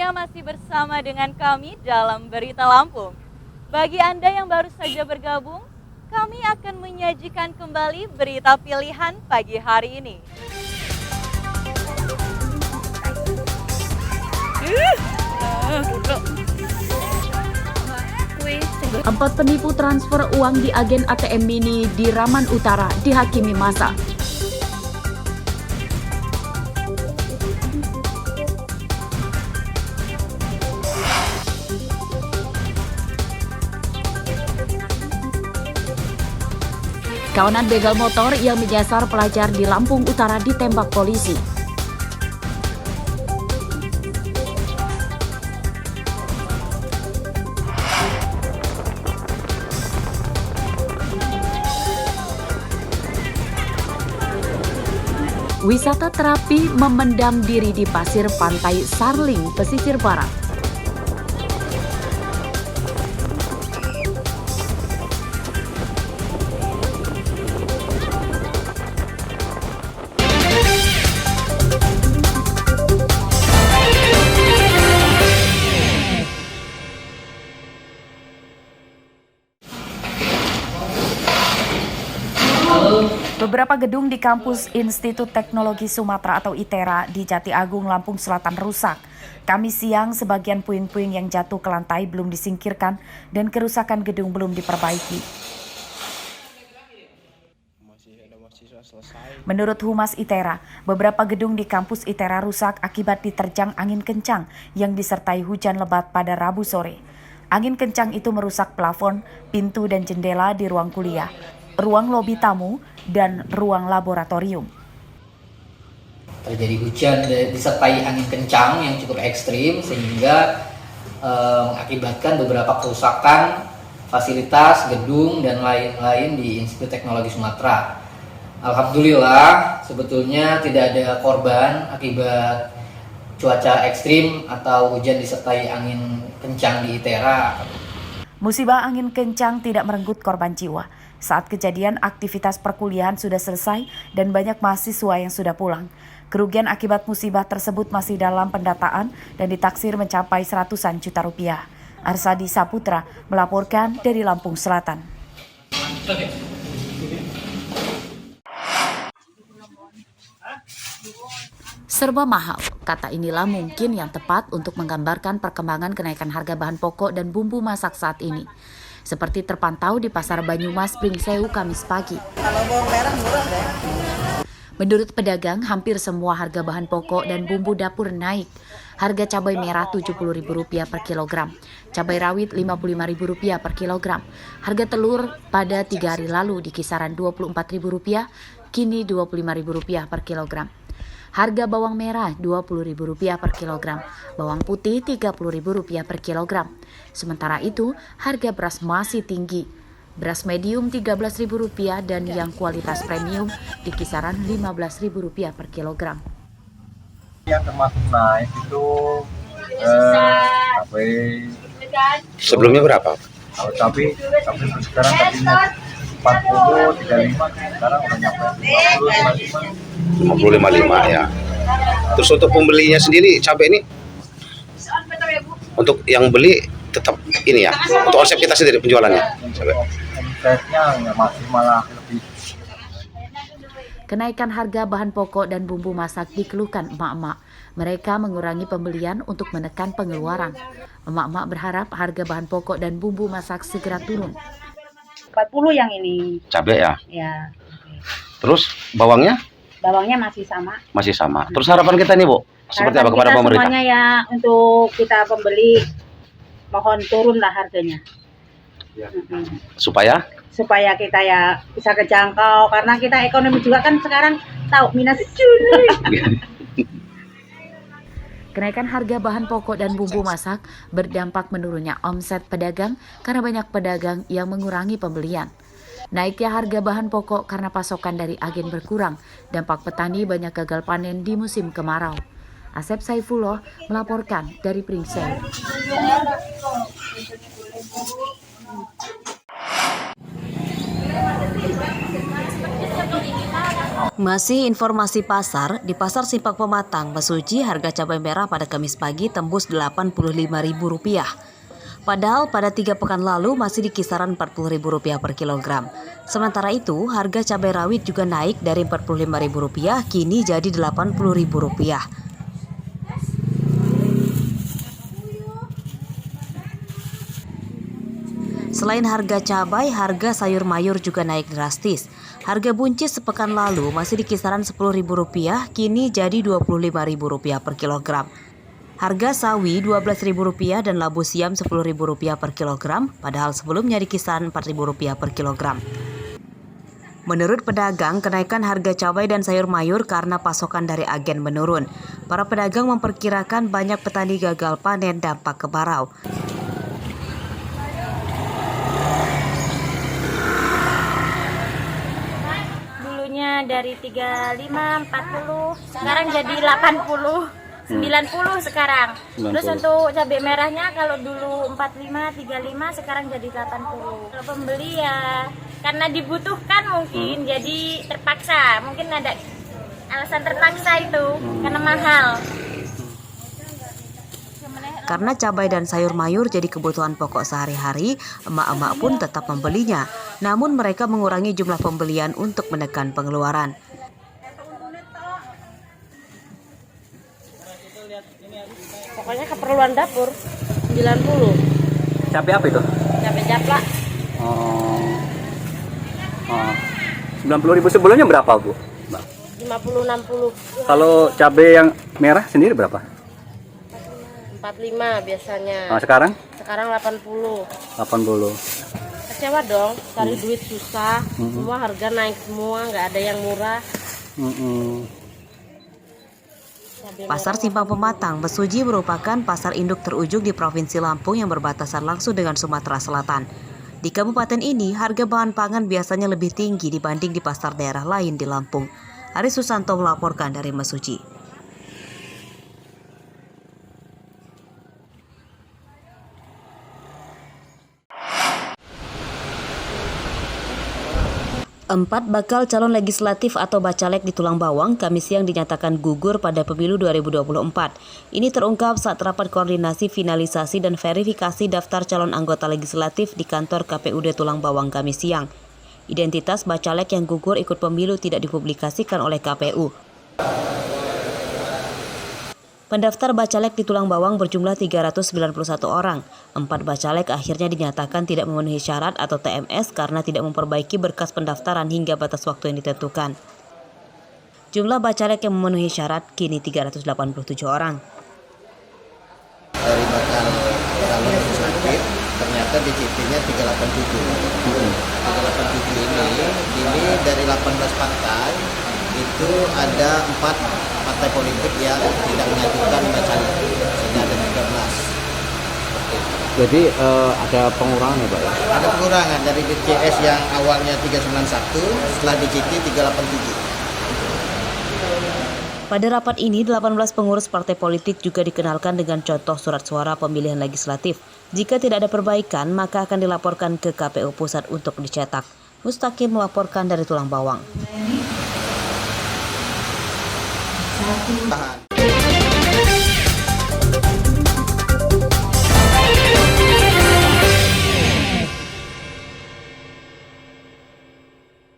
semuanya masih bersama dengan kami dalam Berita Lampung. Bagi Anda yang baru saja bergabung, kami akan menyajikan kembali berita pilihan pagi hari ini. Empat penipu transfer uang di agen ATM Mini di Raman Utara dihakimi massa. Kawanan begal motor yang menyasar pelajar di Lampung Utara ditembak polisi. Wisata terapi memendam diri di pasir pantai Sarling, pesisir barat. Beberapa gedung di kampus Institut Teknologi Sumatera atau ITERA di Jati Agung, Lampung Selatan rusak. Kamis siang, sebagian puing-puing yang jatuh ke lantai belum disingkirkan dan kerusakan gedung belum diperbaiki. Menurut Humas ITERA, beberapa gedung di kampus ITERA rusak akibat diterjang angin kencang yang disertai hujan lebat pada Rabu sore. Angin kencang itu merusak plafon, pintu dan jendela di ruang kuliah, ruang lobi tamu, dan ruang laboratorium. Terjadi hujan disertai angin kencang yang cukup ekstrim sehingga mengakibatkan beberapa kerusakan fasilitas, gedung, dan lain-lain di Institut Teknologi Sumatera. Alhamdulillah sebetulnya tidak ada korban akibat cuaca ekstrim atau hujan disertai angin kencang di ITERA. Musibah angin kencang tidak merenggut korban jiwa. Saat kejadian, aktivitas perkuliahan sudah selesai dan banyak mahasiswa yang sudah pulang. Kerugian akibat musibah tersebut masih dalam pendataan dan ditaksir mencapai ratusan juta rupiah. Arsadi Saputra melaporkan dari Lampung Selatan. Serba mahal, kata inilah mungkin yang tepat untuk menggambarkan perkembangan kenaikan harga bahan pokok dan bumbu masak saat ini. Seperti terpantau di Pasar Banyumas, Pringsewu, Kamis pagi. Kalau bawang merah murah deh. Menurut pedagang, hampir semua harga bahan pokok dan bumbu dapur naik. Harga cabai merah Rp70.000 per kilogram, cabai rawit Rp55.000 per kilogram. Harga telur pada 3 hari lalu di kisaran Rp24.000, kini Rp25.000 per kilogram. Harga bawang merah Rp20.000 per kilogram, bawang putih Rp30.000 per kilogram. Sementara itu, harga beras masih tinggi. Beras medium Rp13.000 dan yang kualitas premium di kisaran Rp15.000 per kilogram. Yang termasuk naik itu cabai. Sebelumnya berapa? Kalau cabai sekarang tadinya 40, 35, sekarang udah nyampe 50, 55 ya. Terus untuk pembelinya sendiri cabai ini, untuk yang beli tetap ini ya, untuk omset kita sendiri penjualannya. Omsetnya ya masih malah lebih. Kenaikan harga bahan pokok dan bumbu masak dikeluhkan emak-emak. Mereka mengurangi pembelian untuk menekan pengeluaran. Emak-emak berharap harga bahan pokok dan bumbu masak segera turun. 40 yang ini. Cabai ya? Ya. Terus bawangnya? Bawangnya masih sama. Masih sama. Terus harapan kita nih, Bu, seperti apa kepada pemerintah? Semuanya ya untuk kita pembeli mohon turunlah harganya. Ya. Supaya kita ya bisa kejangkau karena kita ekonomi juga kan sekarang tahu minus. Kenaikan harga bahan pokok dan bumbu masak berdampak menurunnya omset pedagang karena banyak pedagang yang mengurangi pembelian. Naiknya harga bahan pokok karena pasokan dari agen berkurang, dampak petani banyak gagal panen di musim kemarau. Asep Saifullah melaporkan dari Pringsewu. Masih informasi pasar, di Pasar Simpang Pematang, Mesuji, harga cabai merah pada Kamis pagi tembus Rp85.000. Padahal pada 3 pekan lalu masih di kisaran Rp40.000 per kilogram. Sementara itu, harga cabai rawit juga naik dari Rp45.000 kini jadi Rp80.000. Selain harga cabai, harga sayur mayur juga naik drastis. Harga buncis sepekan lalu masih di kisaran Rp10.000, kini jadi Rp25.000 per kilogram. Harga sawi Rp12.000 dan labu siam Rp10.000 per kilogram, padahal sebelumnya di kisaran Rp4.000 per kilogram. Menurut pedagang, kenaikan harga cabai dan sayur mayur karena pasokan dari agen menurun. Para pedagang memperkirakan banyak petani gagal panen dampak kemarau. Dari 35, 40, sekarang jadi 80, 90 sekarang. 90. Terus untuk cabai merahnya kalau dulu 45, 35, sekarang jadi 80. Kalau pembeli ya karena dibutuhkan mungkin, jadi terpaksa. Mungkin ada alasan terpaksa itu, karena mahal. Karena cabai dan sayur mayur jadi kebutuhan pokok sehari-hari, emak-emak pun tetap membelinya. Namun mereka mengurangi jumlah pembelian untuk menekan pengeluaran. Pokoknya keperluan dapur 90. Cabai apa itu? Cabai japlak. 90.000 sebelumnya berapa, Bu? 50-60. Kalau cabai yang merah sendiri berapa? 45 biasanya. Nah, sekarang? Sekarang 80. 80. Kecewa dong, cari duit susah. Semua harga naik semua, nggak ada yang murah. Pasar Simpang Pematang, Mesuji merupakan pasar induk terujung di Provinsi Lampung yang berbatasan langsung dengan Sumatera Selatan. Di kabupaten ini, harga bahan pangan biasanya lebih tinggi dibanding di pasar daerah lain di Lampung. Ari Susanto melaporkan dari Mesuji. 4 bakal calon legislatif atau bacalek di Tulang Bawang Kamis siang dinyatakan gugur pada pemilu 2024. Ini terungkap saat rapat koordinasi finalisasi dan verifikasi daftar calon anggota legislatif di kantor KPUD Tulang Bawang Kamis siang. Identitas bacalek yang gugur ikut pemilu tidak dipublikasikan oleh KPU. Pendaftar bacalek di Tulang Bawang berjumlah 391 orang. 4 bacalek akhirnya dinyatakan tidak memenuhi syarat atau TMS karena tidak memperbaiki berkas pendaftaran hingga batas waktu yang ditentukan. Jumlah bacalek yang memenuhi syarat kini 387 orang. Dari bakal calon legislatif ternyata DCT-nya 387. 387 ini dari 18 partai itu ada 4 partai politik yang tidak mengajukan bacalek, sehingga ada 13. Jadi ada pengurangan ya, Pak ya? Ada pengurangan dari DCS yang awalnya 391, setelah DCT 387. Pada rapat ini, 18 pengurus partai politik juga dikenalkan dengan contoh surat suara pemilihan legislatif. Jika tidak ada perbaikan, maka akan dilaporkan ke KPU Pusat untuk dicetak. Mustaqim melaporkan dari Tulang Bawang. Tahan.